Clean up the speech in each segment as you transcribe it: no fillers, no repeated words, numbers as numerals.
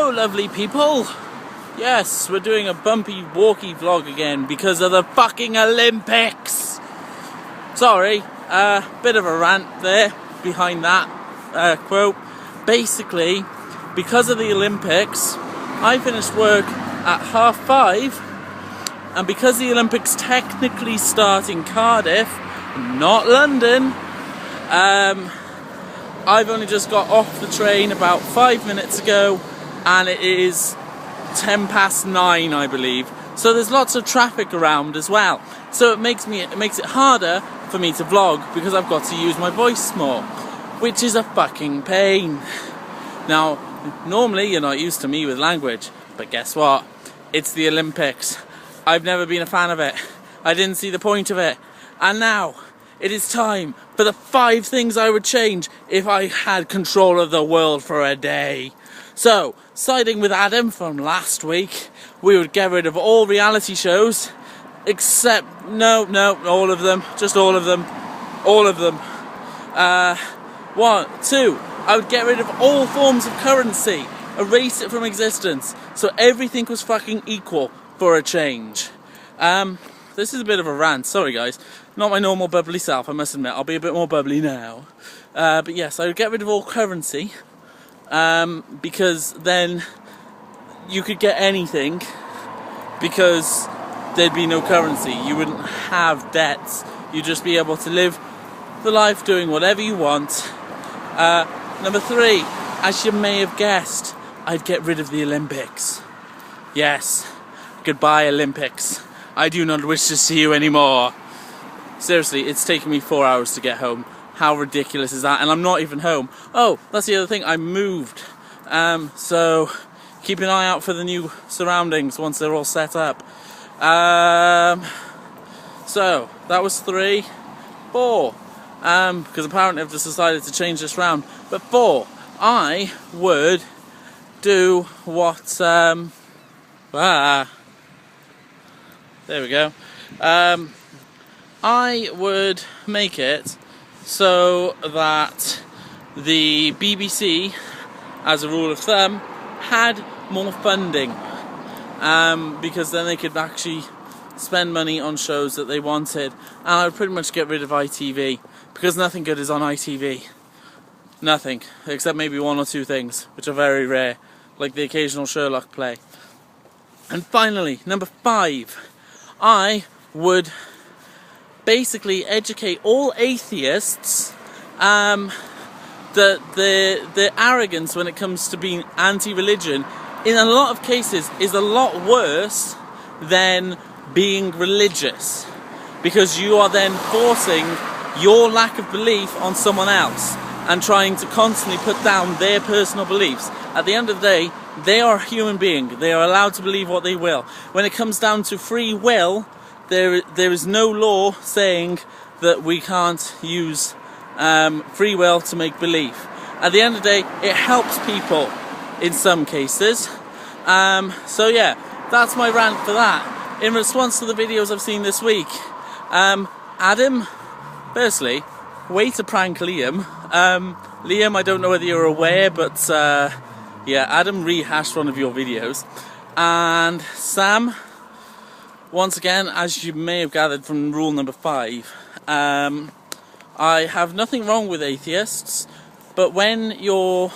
Hello lovely people. Yes, we're doing a bumpy walkie vlog again because of the fucking Olympics. Sorry, bit of a rant there behind that quote. Basically, because of the Olympics, I finished work at 5:30, and because the Olympics technically start in Cardiff, not London, I've only just got off the train about 5 minutes ago, and it is 9:10, I believe. So there's lots of traffic around as well. So it makes it harder for me to vlog because I've got to use my voice more, which is a fucking pain. Now, normally you're not used to me with language, but guess what? It's the Olympics. I've never been a fan of it. I didn't see the point of it. And now, it is time for the 5 things I would change if I had control of the world for a day. So, siding with Adam from last week, we would get rid of all reality shows, except, no, all of them, just all of them, all of them. 1, 2, I would get rid of all forms of currency, erase it from existence, so everything was fucking equal for a change. This is a bit of a rant, sorry guys, not my normal bubbly self, I must admit, I'll be a bit more bubbly now. But yes, I would get rid of all currency, because then you could get anything, because there'd be no currency, you wouldn't have debts, you'd just be able to live the life doing whatever you want. Number 3, as you may have guessed, I'd get rid of the Olympics. Yes, goodbye Olympics. I do not wish to see you anymore. Seriously, it's taken me 4 hours to get home. How ridiculous is that? And I'm not even home. Oh, that's the other thing, I moved. So keep an eye out for the new surroundings once they're all set up. So that was 3. 4, because apparently I've just decided to change this round. But 4, I would do what, there we go. I would make it so that the BBC, as a rule of thumb, had more funding, because then they could actually spend money on shows that they wanted. And I would pretty much get rid of ITV, because nothing good is on ITV. Nothing, except maybe 1 or 2 things, which are very rare, like the occasional Sherlock play. And finally, number 5, I would basically educate all atheists that the arrogance when it comes to being anti-religion in a lot of cases is a lot worse than being religious, because you are then forcing your lack of belief on someone else and trying to constantly put down their personal beliefs. At the end of the day, they are a human being. They are allowed to believe what they will. When it comes down to free will, there is no law saying that we can't use free will to make belief. At the end of the day, it helps people in some cases. So yeah, that's my rant for that. In response to the videos I've seen this week, Adam, firstly, way to prank Liam. Liam, I don't know whether you're aware, but yeah, Adam rehashed one of your videos. And Sam, once again, as you may have gathered from rule number 5, I have nothing wrong with atheists, but when you're,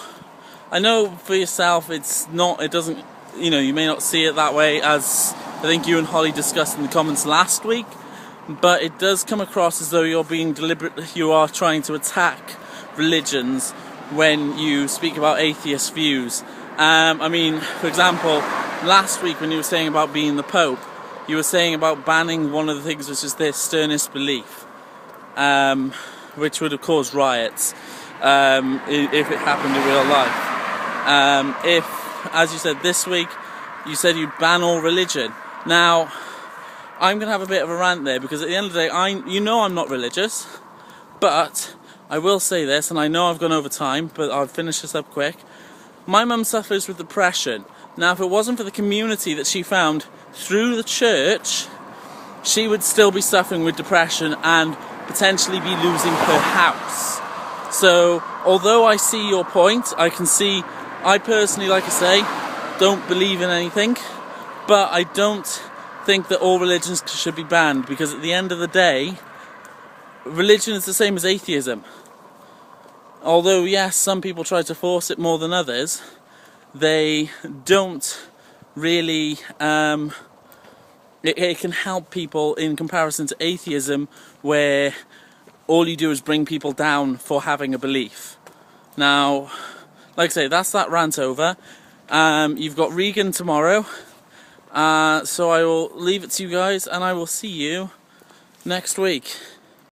I know for yourself it's not, it doesn't, you know, you may not see it that way, as I think you and Holly discussed in the comments last week, but it does come across as though you're being deliberate, you are trying to attack religions when you speak about atheist views. I mean, for example, last week when you were saying about being the Pope, you were saying about banning one of the things which is their sternest belief, which would have caused riots if it happened in real life. If, as you said this week, you said you'd ban all religion. Now, I'm going to have a bit of a rant there, because at the end of the day, you know I'm not religious, but I will say this, and I know I've gone over time, but I'll finish this up quick. My mum suffers with depression. Now, if it wasn't for the community that she found through the church, she would still be suffering with depression and potentially be losing her house. So, although I see your point, I can see, I personally, like I say, don't believe in anything, but I don't think that all religions should be banned, because at the end of the day, religion is the same as atheism. Although, yes, some people try to force it more than others, they don't really, it can help people in comparison to atheism, where all you do is bring people down for having a belief. Now, like I say, that's that rant over. You've got Regan tomorrow, so I will leave it to you guys, and I will see you next week.